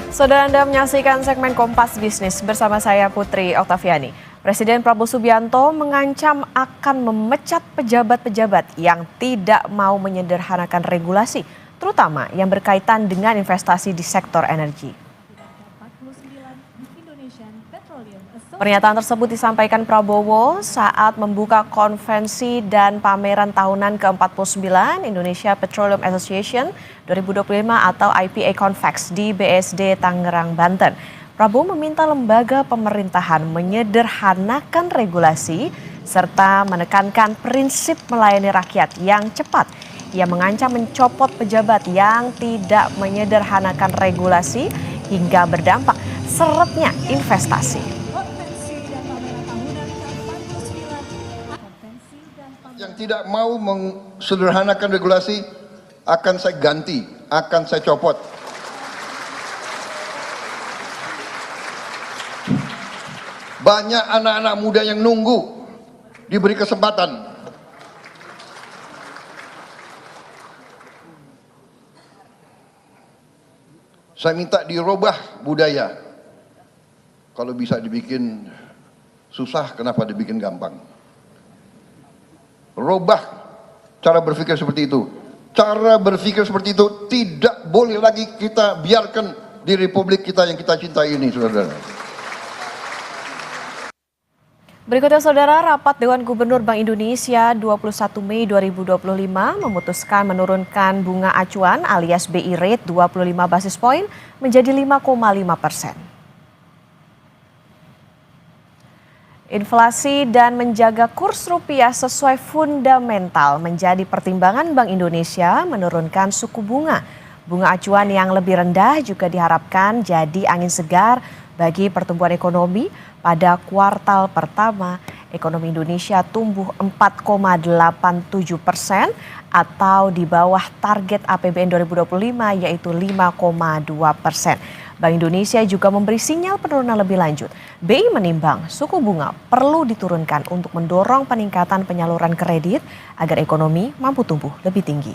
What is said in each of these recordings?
Saudara, Anda menyaksikan segmen Kompas Bisnis bersama saya Putri Oktaviani. Presiden Prabowo Subianto mengancam akan memecat pejabat-pejabat yang tidak mau menyederhanakan regulasi, terutama yang berkaitan dengan investasi di sektor energi. Pernyataan tersebut disampaikan Prabowo saat membuka konvensi dan pameran tahunan ke-49 Indonesia Petroleum Association 2025 atau IPA Convex di BSD Tangerang, Banten. Prabowo meminta lembaga pemerintahan menyederhanakan regulasi serta menekankan prinsip melayani rakyat yang cepat. Ia mengancam mencopot pejabat yang tidak menyederhanakan regulasi hingga berdampak seretnya investasi. Yang tidak mau mensederhanakan regulasi akan saya ganti, akan saya copot. Banyak anak-anak muda yang nunggu diberi kesempatan. Saya minta dirubah budaya. Kalau bisa dibikin susah, kenapa dibikin gampang? Robah cara berpikir seperti itu. Cara berpikir seperti itu tidak boleh lagi kita biarkan di republik kita yang kita cintai ini, saudara. Berikutnya, saudara, rapat Dewan Gubernur Bank Indonesia 21 Mei 2025 memutuskan menurunkan bunga acuan alias BI rate 25 basis poin menjadi 5,5%. Inflasi dan menjaga kurs rupiah sesuai fundamental menjadi pertimbangan Bank Indonesia menurunkan suku bunga. Bunga acuan yang lebih rendah juga diharapkan jadi angin segar bagi pertumbuhan ekonomi. Pada kuartal pertama, ekonomi Indonesia tumbuh 4,87% atau di bawah target APBN 2025 yaitu 5,2%. Bank Indonesia juga memberi sinyal penurunan lebih lanjut. BI menimbang suku bunga perlu diturunkan untuk mendorong peningkatan penyaluran kredit agar ekonomi mampu tumbuh lebih tinggi.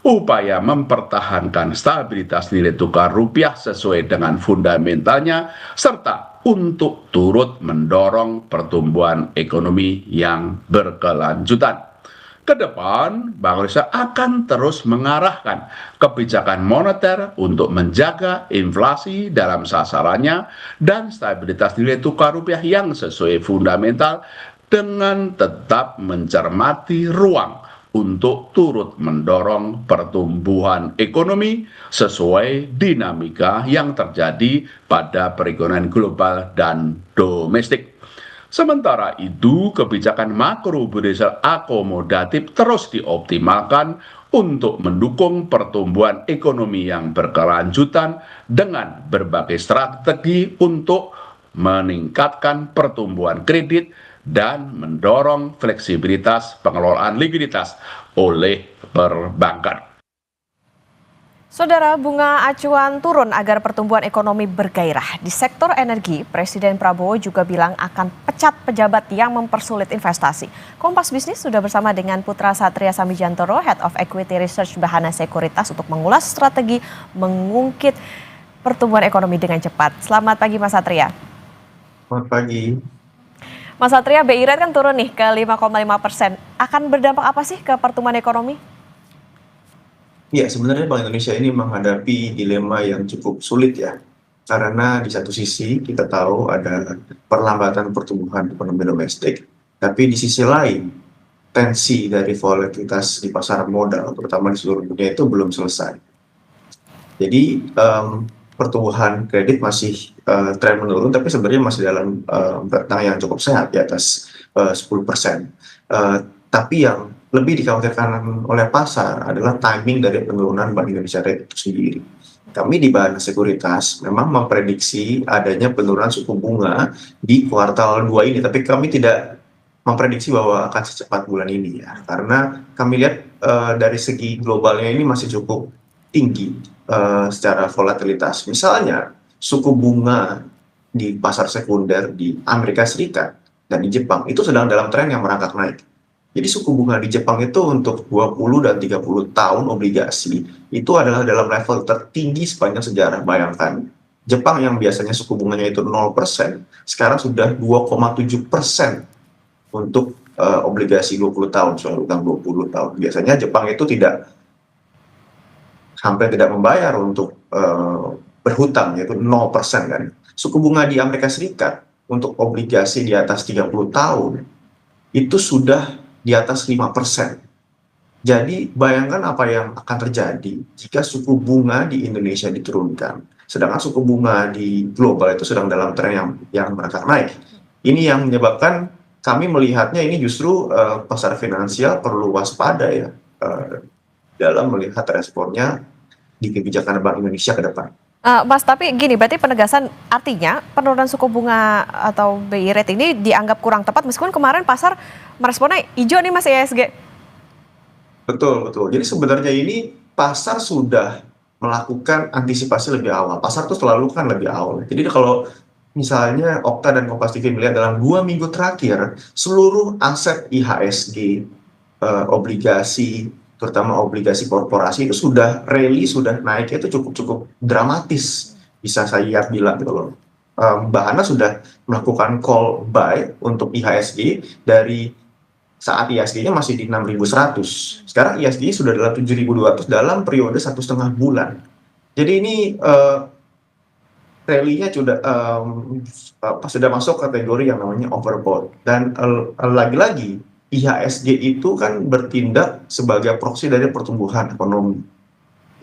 Upaya mempertahankan stabilitas nilai tukar rupiah sesuai dengan fundamentalnya, serta untuk turut mendorong pertumbuhan ekonomi yang berkelanjutan. Kedepan, Bank Indonesia akan terus mengarahkan kebijakan moneter untuk menjaga inflasi dalam sasarannya dan stabilitas nilai tukar rupiah yang sesuai fundamental dengan tetap mencermati ruang untuk turut mendorong pertumbuhan ekonomi sesuai dinamika yang terjadi pada perekonomian global dan domestik. Sementara itu, kebijakan makrobudensial akomodatif terus dioptimalkan untuk mendukung pertumbuhan ekonomi yang berkelanjutan dengan berbagai strategi untuk meningkatkan pertumbuhan kredit dan mendorong fleksibilitas pengelolaan likuiditas oleh perbankan. Saudara, bunga acuan turun agar pertumbuhan ekonomi bergairah. Di sektor energi, Presiden Prabowo juga bilang akan pecat pejabat yang mempersulit investasi. Kompas Bisnis sudah bersama dengan Putra Satria Samijantoro, Head of Equity Research Bahana Sekuritas untuk mengulas strategi mengungkit pertumbuhan ekonomi dengan cepat. Selamat pagi, Mas Satria. Selamat pagi. Mas Satria, BI rate kan turun nih ke 5,5%. Akan berdampak apa sih ke pertumbuhan ekonomi? Ya, sebenarnya Bank Indonesia ini menghadapi dilema yang cukup sulit ya. Karena di satu sisi kita tahu ada perlambatan pertumbuhan ekonomi domestik, tapi di sisi lain tensi dari volatilitas di pasar modal, terutama di seluruh dunia itu belum selesai. Jadi pertumbuhan kredit masih tren menurun, tapi sebenarnya masih dalam rentang yang cukup sehat di atas 10%. Tapi yang lebih dikhawatirkan oleh pasar adalah timing dari penurunan Bank Indonesia rate itu sendiri. Kami di Bahana Sekuritas memang memprediksi adanya penurunan suku bunga di kuartal 2 ini, tapi kami tidak memprediksi bahwa akan secepat bulan ini ya, karena kami lihat dari segi globalnya ini masih cukup tinggi secara volatilitas. Misalnya suku bunga di pasar sekunder di Amerika Serikat dan di Jepang itu sedang dalam tren yang merangkak naik. Jadi suku bunga di Jepang itu untuk 20 dan 30 tahun obligasi itu adalah dalam level tertinggi sepanjang sejarah. Bayangkan, Jepang yang biasanya suku bunganya itu 0%, sekarang sudah 2,7% untuk obligasi 20 tahun, soal utang 20 tahun. Biasanya Jepang itu hampir tidak membayar untuk berhutang, yaitu 0% kan. Suku bunga di Amerika Serikat untuk obligasi di atas 30 tahun itu sudah di atas 5%. Jadi bayangkan apa yang akan terjadi jika suku bunga di Indonesia diturunkan, sedangkan suku bunga di global itu sedang dalam tren yang merangkak naik. Ini yang menyebabkan kami melihatnya ini justru pasar finansial perlu waspada ya dalam melihat responnya di kebijakan Bank Indonesia ke depan. Mas, tapi gini, berarti penegasan artinya penurunan suku bunga atau BI rate ini dianggap kurang tepat meskipun kemarin pasar meresponnya hijau nih Mas IHSG. Betul, betul. Jadi sebenarnya ini pasar sudah melakukan antisipasi lebih awal. Pasar tuh selalu kan lebih awal. Jadi kalau misalnya Okta dan Kompas TV melihat dalam 2 minggu terakhir, seluruh aset IHSG, obligasi, terutama obligasi korporasi itu sudah naiknya itu cukup dramatis. Bisa saya bilang gitu loh. Mbak Hana sudah melakukan call buy untuk IHSG dari saat IHSG-nya masih di 6.100. Sekarang IHSG sudah dalam 7.200 dalam periode 1,5 bulan. Jadi ini rally-nya sudah masuk kategori yang namanya overbought. Dan lagi-lagi IHSG itu kan bertindak sebagai proksi dari pertumbuhan ekonomi.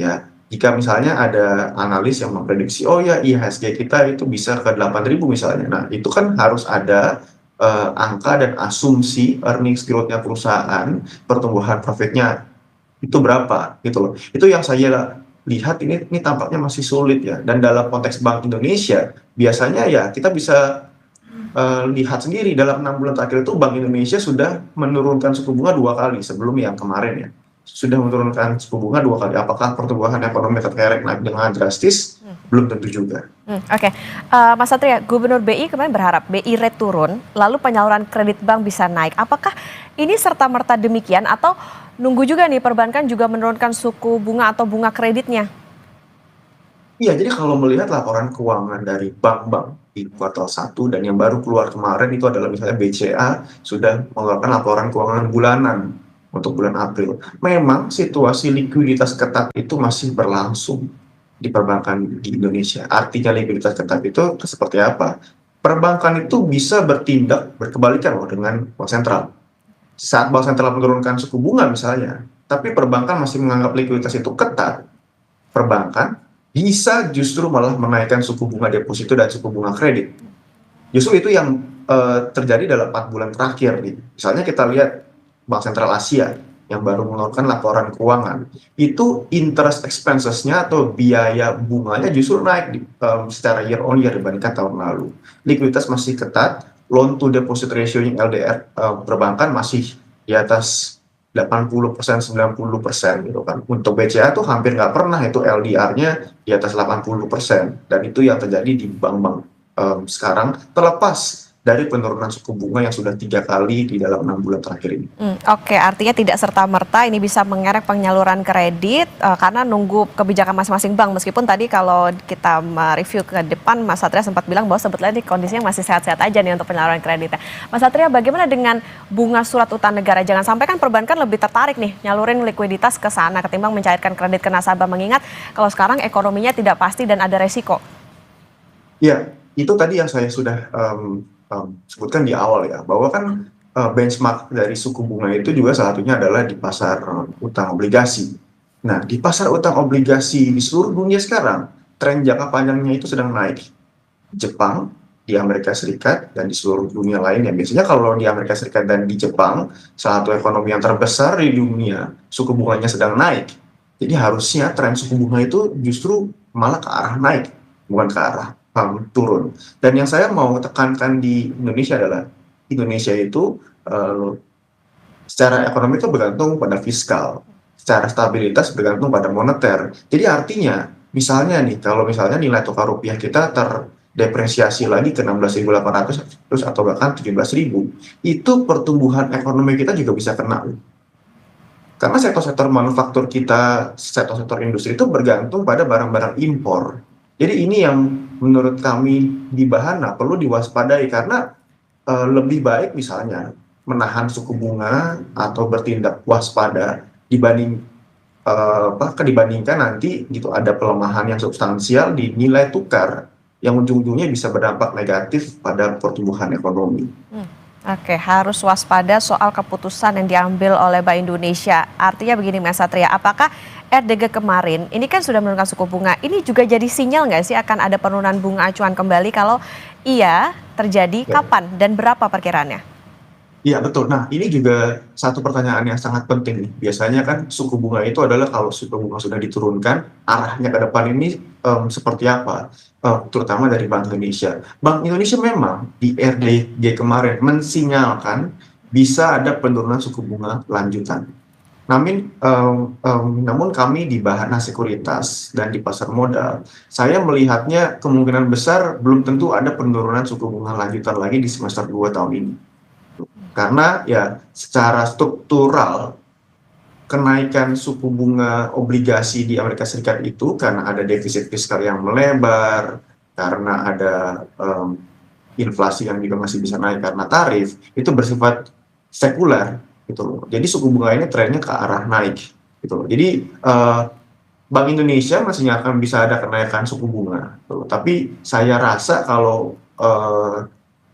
Ya, jika misalnya ada analis yang memprediksi, oh ya IHSG kita itu bisa ke 8.000 misalnya. Nah, itu kan harus ada angka dan asumsi earnings growth-nya perusahaan, pertumbuhan profitnya itu berapa gitu loh. Itu yang saya lihat ini tampaknya masih sulit ya. Dan dalam konteks Bank Indonesia biasanya ya kita bisa lihat sendiri dalam 6 bulan terakhir itu Bank Indonesia sudah menurunkan suku bunga 2 kali sebelum yang kemarin ya. Sudah menurunkan suku bunga 2 kali. Apakah pertumbuhan ekonomi terkerek naik dengan drastis? Belum tentu juga. Oke. Mas Satria, Gubernur BI kemarin berharap BI rate turun, lalu penyaluran kredit bank bisa naik. Apakah ini serta-merta demikian atau nunggu juga nih perbankan juga menurunkan suku bunga atau bunga kreditnya? Iya, jadi kalau melihat laporan keuangan dari bank-bank di kuartal 1 dan yang baru keluar kemarin itu adalah misalnya BCA sudah mengeluarkan laporan keuangan bulanan untuk bulan April. Memang situasi likuiditas ketat itu masih berlangsung di perbankan di Indonesia. Artinya likuiditas ketat itu seperti apa? Perbankan itu bisa bertindak berkebalikan loh dengan bank sentral. Saat bank sentral menurunkan suku bunga misalnya, tapi perbankan masih menganggap likuiditas itu ketat, perbankan bisa justru malah menaikkan suku bunga deposito dan suku bunga kredit. Justru itu yang terjadi dalam 4 bulan terakhir nih. Misalnya kita lihat Bank Sentral Asia yang baru mengeluarkan laporan keuangan, itu interest expenses-nya atau biaya bunganya justru naik secara year on year dibandingkan tahun lalu. Likuiditas masih ketat, loan to deposit ratio-nya LDR perbankan masih di atas 80%, 90% gitu kan. Untuk BCA tuh hampir nggak pernah itu LDR-nya di atas 80%. Dan itu yang terjadi di bank-bank sekarang, terlepas dari penurunan suku bunga yang sudah 3 kali di dalam 6 bulan terakhir ini. Oke, artinya tidak serta-merta ini bisa mengerek penyaluran kredit karena nunggu kebijakan masing-masing bank. Meskipun tadi kalau kita mereview ke depan, Mas Satria sempat bilang bahwa sebetulnya ini kondisinya masih sehat-sehat aja nih untuk penyaluran kreditnya. Mas Satria, bagaimana dengan bunga surat utang negara? Jangan sampai kan perbankan lebih tertarik nih nyalurin likuiditas ke sana ketimbang mencairkan kredit ke nasabah, mengingat kalau sekarang ekonominya tidak pasti dan ada resiko. Ya, itu tadi yang saya sudah sebutkan di awal ya, bahwa kan benchmark dari suku bunga itu juga salah satunya adalah di pasar utang obligasi. Nah, di pasar utang obligasi di seluruh dunia sekarang, tren jangka panjangnya itu sedang naik. Jepang, di Amerika Serikat, dan di seluruh dunia lainnya. Biasanya kalau di Amerika Serikat dan di Jepang, salah satu ekonomi yang terbesar di dunia, suku bunganya sedang naik. Jadi harusnya tren suku bunga itu justru malah ke arah naik, bukan ke arah turun. Dan yang saya mau tekankan di Indonesia adalah Indonesia itu secara ekonomi itu bergantung pada fiskal, secara stabilitas bergantung pada moneter. Jadi artinya misalnya nih, kalau misalnya nilai tukar rupiah kita depresiasi lagi ke 16.800 terus atau bahkan 17.000, itu pertumbuhan ekonomi kita juga bisa kena. Karena sektor-sektor manufaktur kita, sektor-sektor industri itu bergantung pada barang-barang impor. Jadi ini yang menurut kami di Bahana perlu diwaspadai, karena lebih baik misalnya menahan suku bunga atau bertindak waspada dibandingkan nanti gitu ada pelemahan yang substansial di nilai tukar yang ujung-ujungnya bisa berdampak negatif pada pertumbuhan ekonomi. Oke, harus waspada soal keputusan yang diambil oleh Bank Indonesia. Artinya begini Mas Satria, apakah RDG kemarin ini kan sudah menurunkan suku bunga, ini juga jadi sinyal nggak sih akan ada penurunan bunga acuan kembali? Kalau iya terjadi, kapan dan berapa perkiraannya? Iya betul. Nah ini juga satu pertanyaan yang sangat penting nih. Biasanya kan suku bunga itu adalah kalau suku bunga sudah diturunkan, arahnya ke depan ini seperti apa? Terutama dari Bank Indonesia. Bank Indonesia memang di RDG kemarin mensinyalkan bisa ada penurunan suku bunga lanjutan. Namun kami di Bahana Sekuritas dan di pasar modal, saya melihatnya kemungkinan besar belum tentu ada penurunan suku bunga lanjutan lagi di semester 2 tahun ini. Karena ya secara struktural kenaikan suku bunga obligasi di Amerika Serikat itu karena ada defisit fiskal yang melebar, karena ada inflasi yang juga masih bisa naik karena tarif, itu bersifat sekuler gitu loh. Jadi suku bunga ini trennya ke arah naik gitu loh. Jadi Bank Indonesia masih akan bisa ada kenaikan suku bunga gitu loh. Tapi saya rasa kalau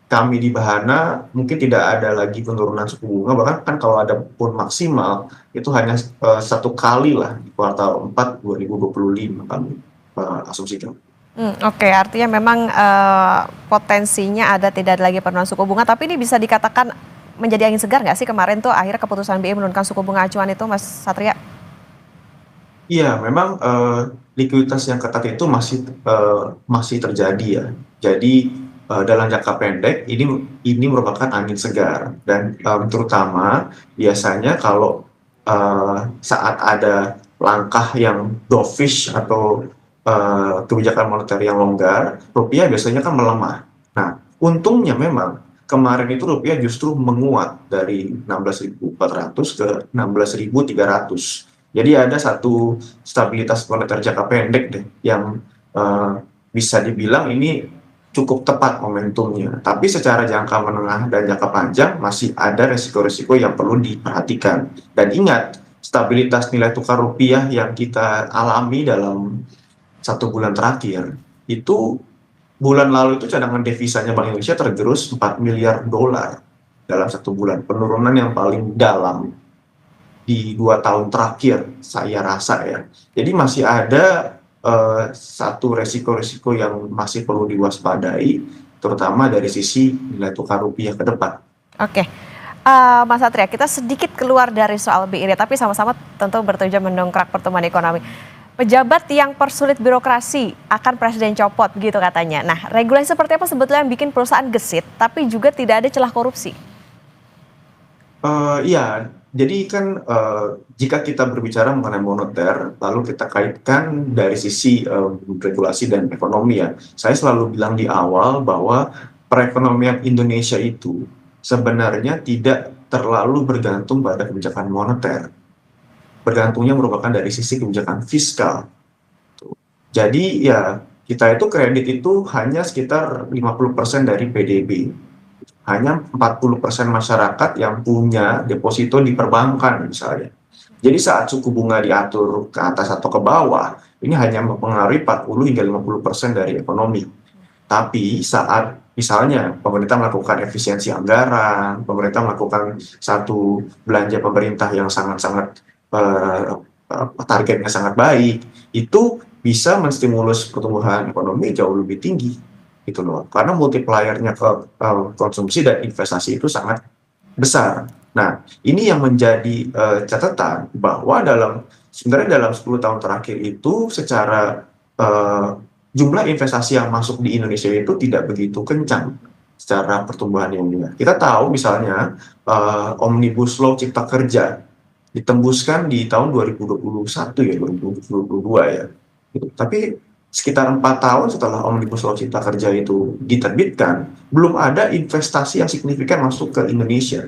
kami di Bahana mungkin tidak ada lagi penurunan suku bunga, bahkan kan kalau ada pun maksimal itu hanya satu kali lah di kuartal 4 2025 kami asumsikan. Oke, artinya memang potensinya ada tidak ada lagi penurunan suku bunga, tapi ini bisa dikatakan menjadi angin segar nggak sih kemarin tuh akhirnya keputusan BI menurunkan suku bunga acuan itu, Mas Satria? Iya, memang likuiditas yang ketat itu masih terjadi ya. Jadi dalam jangka pendek ini merupakan angin segar, dan terutama biasanya kalau saat ada langkah yang dovish atau kebijakan moneter yang longgar, rupiah biasanya kan melemah. Nah, untungnya memang kemarin itu rupiah justru menguat dari 16.400 ke 16.300. Jadi ada satu stabilitas moneter jangka pendek deh yang bisa dibilang ini cukup tepat momentumnya. Tapi secara jangka menengah dan jangka panjang masih ada resiko-resiko yang perlu diperhatikan. Dan ingat, stabilitas nilai tukar rupiah yang kita alami dalam 1 bulan terakhir, itu bulan lalu itu cadangan devisanya Bank Indonesia tergerus 4 miliar dolar dalam 1 bulan. Penurunan yang paling dalam di 2 tahun terakhir, saya rasa ya. Jadi masih ada satu resiko-resiko yang masih perlu diwaspadai, terutama dari sisi nilai tukar rupiah ke depan. Oke, Mas Satria, kita sedikit keluar dari soal BI, tapi sama-sama tentu bertujuan mendongkrak pertumbuhan ekonomi. Pejabat yang persulit birokrasi akan presiden copot, begitu katanya. Nah, regulasi seperti apa sebetulnya yang bikin perusahaan gesit, tapi juga tidak ada celah korupsi? Iya, jadi kan jika kita berbicara mengenai moneter, lalu kita kaitkan dari sisi regulasi dan ekonomi ya. Saya selalu bilang di awal bahwa perekonomian Indonesia itu sebenarnya tidak terlalu bergantung pada kebijakan moneter. Bergantungnya merupakan dari sisi kebijakan fiskal. Jadi ya kita itu kredit itu hanya sekitar 50% dari PDB. Hanya 40% masyarakat yang punya deposito di perbankan misalnya. Jadi saat suku bunga diatur ke atas atau ke bawah, ini hanya mempengaruhi 40 hingga 50% dari ekonomi. Tapi saat misalnya pemerintah melakukan efisiensi anggaran, pemerintah melakukan satu belanja pemerintah yang sangat-sangat targetnya sangat baik, itu bisa menstimulus pertumbuhan ekonomi jauh lebih tinggi. Gitu loh, karena multipliernya ke konsumsi dan investasi itu sangat besar. Nah, ini yang menjadi catatan bahwa sebenarnya dalam 10 tahun terakhir itu secara jumlah investasi yang masuk di Indonesia itu tidak begitu kencang secara pertumbuhan yang. Kita tahu misalnya Omnibus Law Cipta Kerja ditembuskan di tahun 2021 ya, 2022 ya. Gitu. Tapi sekitar 4 tahun setelah Omnibus Law Cipta Kerja itu diterbitkan, belum ada investasi yang signifikan masuk ke Indonesia.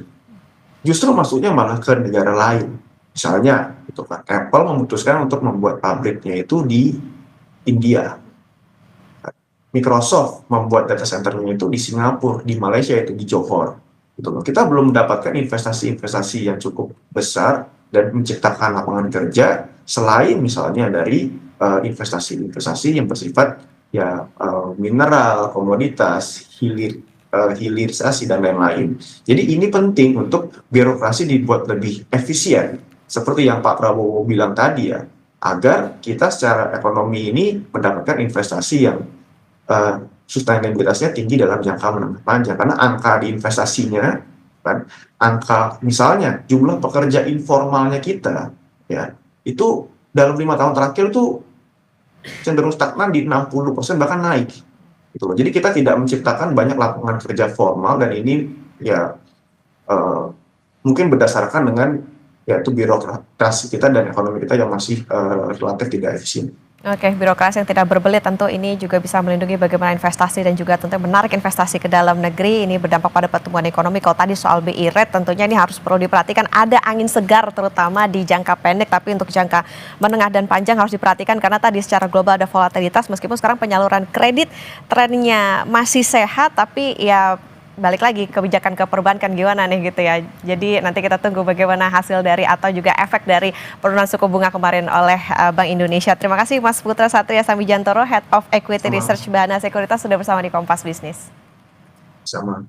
Justru masuknya malah ke negara lain. Misalnya, gitu kan, Apple memutuskan untuk membuat pabriknya itu di India. Microsoft membuat data centernya itu di Singapura, di Malaysia itu di Johor. Gitu loh. Kita belum mendapatkan investasi-investasi yang cukup besar dan menciptakan lapangan kerja selain misalnya dari investasi-investasi yang bersifat ya mineral, komoditas, hilirisasi dan lain-lain. Jadi ini penting untuk birokrasi dibuat lebih efisien, seperti yang Pak Prabowo bilang tadi ya, agar kita secara ekonomi ini mendapatkan investasi yang sustainabilitasnya tinggi dalam jangka menengah panjang, karena angka di investasinya kan, angka misalnya jumlah pekerja informalnya kita ya itu dalam 5 tahun terakhir tuh cenderung stagnan di 60% bahkan naik gitu loh. Jadi kita tidak menciptakan banyak lapangan kerja formal, dan ini ya mungkin berdasarkan dengan yaitu birokrasi kita dan ekonomi kita yang masih relatif tidak efisien. Oke, birokrasi yang tidak berbelit tentu ini juga bisa melindungi bagaimana investasi dan juga tentu menarik investasi ke dalam negeri. Ini berdampak pada pertumbuhan ekonomi. Kalau tadi soal BI rate tentunya ini harus perlu diperhatikan. Ada angin segar terutama di jangka pendek, tapi untuk jangka menengah dan panjang harus diperhatikan karena tadi secara global ada volatilitas. Meskipun sekarang penyaluran kredit trennya masih sehat, tapi ya balik lagi kebijakan ke perbankan gimana nih gitu ya. Jadi nanti kita tunggu bagaimana hasil dari atau juga efek dari penurunan suku bunga kemarin oleh Bank Indonesia. Terima kasih Mas Putra Satria Sambijantoro, Head of Equity Research Bahana Sekuritas sudah bersama di Kompas Bisnis. Sama.